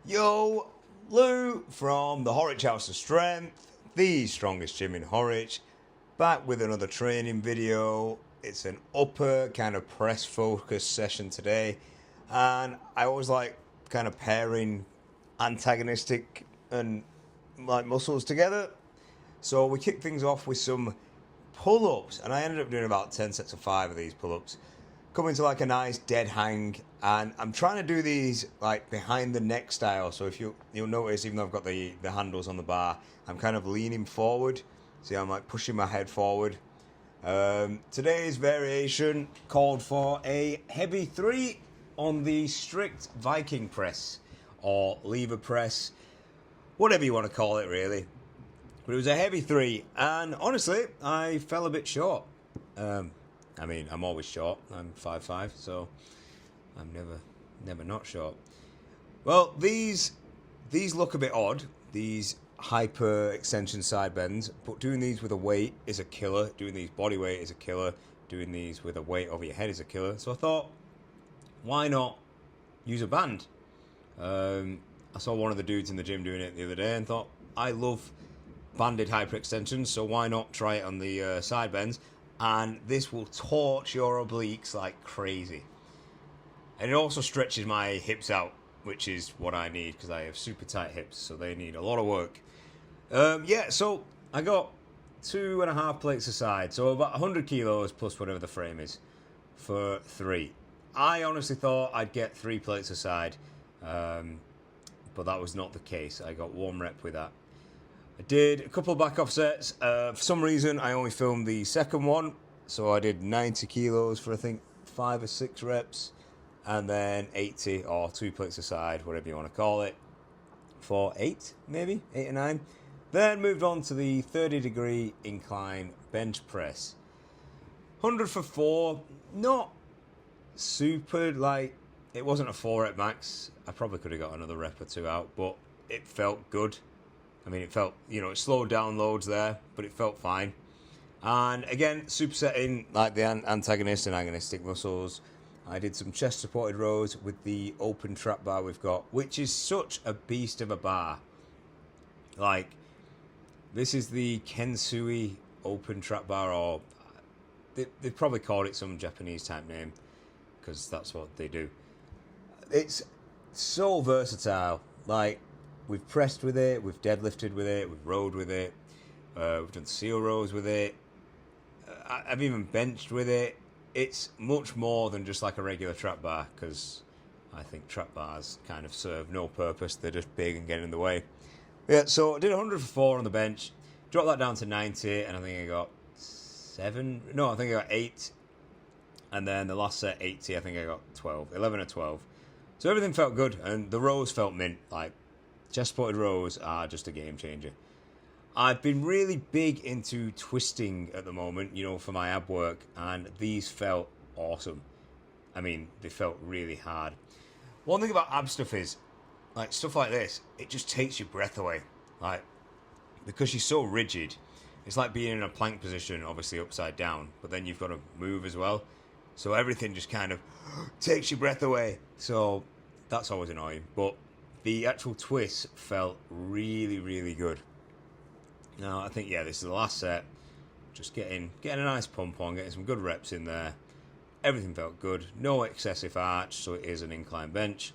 Yo, Lou from the Horwich House of Strength, the strongest gym in Horwich, back with another training video. It's an upper kind of press focus session today, and I always like kind of pairing antagonistic and like muscles together. So we kick things off with some pull-ups, and I ended up doing about 10 sets of 5 of these pull-ups, coming to like a nice dead hang. And I'm trying to do these like behind the neck style, so if you'll notice, even though I've got the handles on the bar, I'm kind of leaning forward. See, I'm like pushing my head forward. Today's variation called for a heavy 3 on the strict Viking press or lever press, whatever you want to call it really. But it was a heavy 3, and honestly, I fell a bit short. I'm always short. I'm 5'5", so I'm never not short. Well, these look a bit odd, these hyper extension side bends, but doing these with a weight is a killer. Doing these body weight is a killer. Doing these with a weight over your head is a killer. So I thought, why not use a band? I saw one of the dudes in the gym doing it the other day and thought, I love banded hyperextensions, so why not try it on the side bends? And this will torch your obliques like crazy. And it also stretches my hips out, which is what I need because I have super tight hips, so they need a lot of work. So I got 2.5 plates aside, so about 100 kilos plus whatever the frame is for 3. I honestly thought I'd get 3 plates aside, but that was not the case. I got 1 rep with that. I did a couple of back off sets. For some reason, I only filmed the second one, so I did 90 kilos for I think 5 or 6 reps, and then 80 or 2 plates aside, whatever you want to call it, for 8 or 9. Then moved on to the 30-degree incline bench press. 100 for 4, not super, like, it wasn't a 4 rep max. I probably could have got another rep or 2 out, but it felt good. I mean, it felt, it slowed down loads there, but it felt fine. And again, supersetting like the antagonist and agonistic muscles. I did some chest supported rows with the open trap bar we've got, which is such a beast of a bar. Like, this is the Kensui open trap bar, or they probably called it some Japanese type name, because that's what they do. It's so versatile. Like, we've pressed with it, we've deadlifted with it, we've rowed with it, we've done seal rows with it, I've even benched with it. It's much more than just like a regular trap bar, because I think trap bars kind of serve no purpose. They're just big and get in the way. Yeah, so I did 100 for 4 on the bench, dropped that down to 90, and I think I got 8. And then the last set, 80, I think I got 11 or 12. So everything felt good, and the rows felt mint. Like, chest supported rows are just a game changer. I've been really big into twisting at the moment, for my ab work, and these felt awesome. I mean, they felt really hard. One thing about ab stuff is, like, stuff like this, it just takes your breath away. Like, because you're so rigid, it's like being in a plank position, obviously upside down, but then you've got to move as well. So everything just kind of takes your breath away. So that's always annoying. But the actual twist felt really, really good. Now, I think, this is the last set. Just getting a nice pump on, getting some good reps in there. Everything felt good. No excessive arch, so it is an incline bench.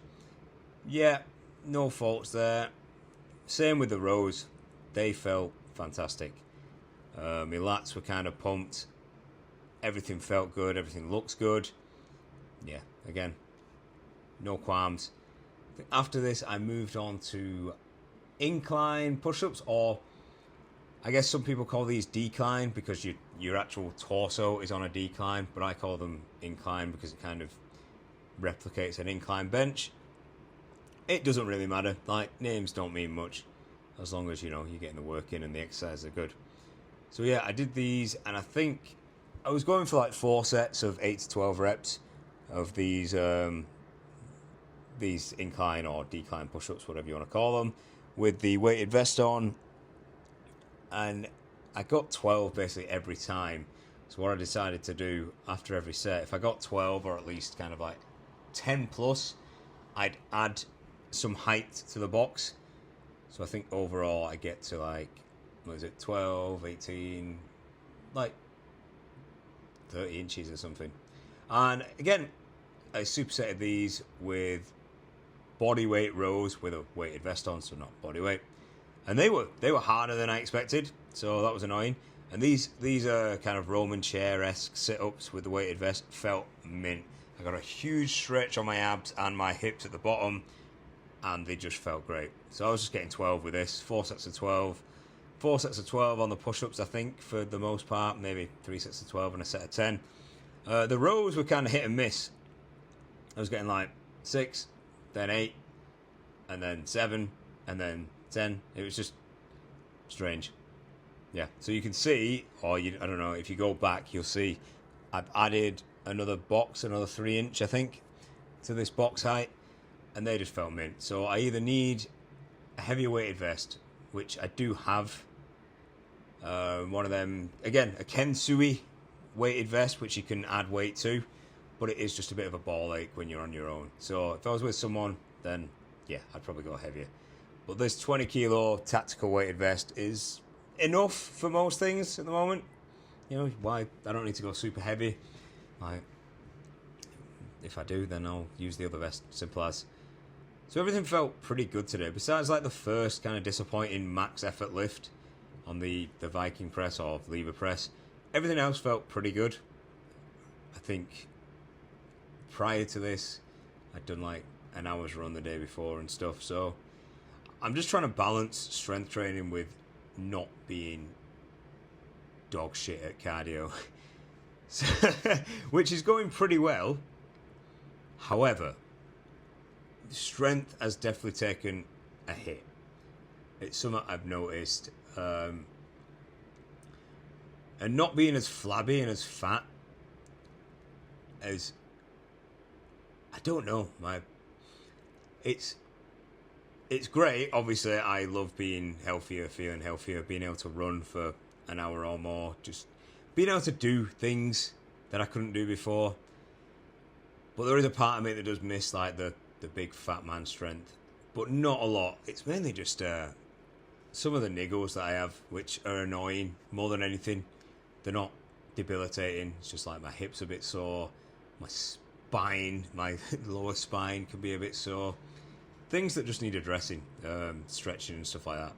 Yeah, no faults there. Same with the rows. They felt fantastic. My lats were kind of pumped. Everything felt good. Everything looks good. Yeah, again, no qualms. After this, I moved on to incline push-ups, or I guess some people call these decline because your actual torso is on a decline, but I call them incline because it kind of replicates an incline bench. It doesn't really matter. Like, names don't mean much as long as, you're getting the work in and the exercises are good. So yeah, I did these, and I think I was going for like 4 sets of 8 to 12 reps of these incline or decline push-ups, whatever you want to call them, with the weighted vest on. And I got 12 basically every time. So what I decided to do after every set, if I got 12 or at least kind of like 10 plus, I'd add some height to the box. So I think overall I get to like, what is it, 12, 18, like 30 inches or something. And again, I supersetted these with body weight rows with a weighted vest on, so not body weight. And they were harder than I expected, so that was annoying. And these are kind of Roman chair-esque sit-ups with the weighted vest. Felt mint. I got a huge stretch on my abs and my hips at the bottom, and they just felt great. So I was just getting 12 with this, 4 sets of 12. 4 sets of 12 on the push-ups, I think, for the most part. Maybe 3 sets of 12 and a set of 10. The rows were kind of hit and miss. I was getting like 6, then 8, and then 7, and then 10. It was just strange. Yeah, so you can see, or I don't know, if you go back, you'll see I've added another box, another 3-inch, I think, to this box height, and they just felt mint. So I either need a heavier weighted vest, which I do have. One of them, again, a Kensui weighted vest, which you can add weight to, but it is just a bit of a ball ache when you're on your own. So if I was with someone, then yeah, I'd probably go heavier. But this 20 kilo tactical weighted vest is enough for most things at the moment. You know, why I don't need to go super heavy. Like, if I do, then I'll use the other vest. Simple as. So everything felt pretty good today. Besides like the first kind of disappointing max effort lift on the Viking press or lever press, everything else felt pretty good. I think prior to this, I'd done like an hour's run the day before and stuff. So I'm just trying to balance strength training with not being dog shit at cardio. So, which is going pretty well. However, strength has definitely taken a hit. It's something I've noticed. And not being as flabby and as fat as, I don't know, it's great. Obviously, I love being healthier, feeling healthier, being able to run for an hour or more, just being able to do things that I couldn't do before. But there is a part of me that does miss like the big fat man strength, but not a lot. It's mainly just some of the niggles that I have, which are annoying more than anything. They're not debilitating. It's just like my hips a bit sore, my spine, my lower spine can be a bit sore. Things that just need addressing, stretching and stuff like that.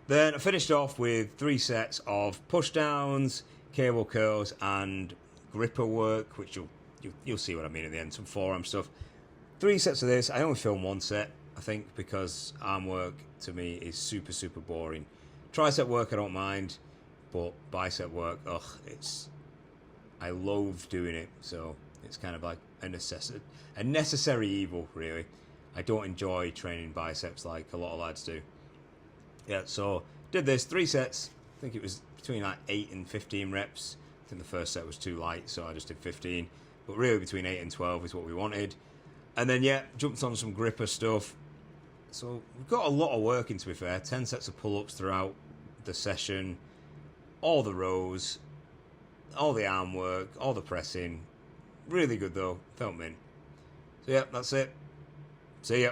Then I finished off with 3 sets of push downs, cable curls, and gripper work, which you'll see what I mean at the end. Some forearm stuff. 3 sets of this. I only filmed 1 set, I think, because arm work to me is super, super boring. Tricep work I don't mind, but bicep work, I loathe doing it. So it's kind of like a necessary evil, really. I don't enjoy training biceps like a lot of lads do. Yeah, so did this 3 sets. I think it was between like 8 and 15 reps. I think the first set was too light, so I just did 15. But really between 8 and 12 is what we wanted. And then, yeah, jumped on some gripper stuff. So we've got a lot of work in, to be fair. 10 sets of pull-ups throughout the session. All the rows. All the arm work. All the pressing. Really good, though. Felt mint. So, yeah, that's it. See ya.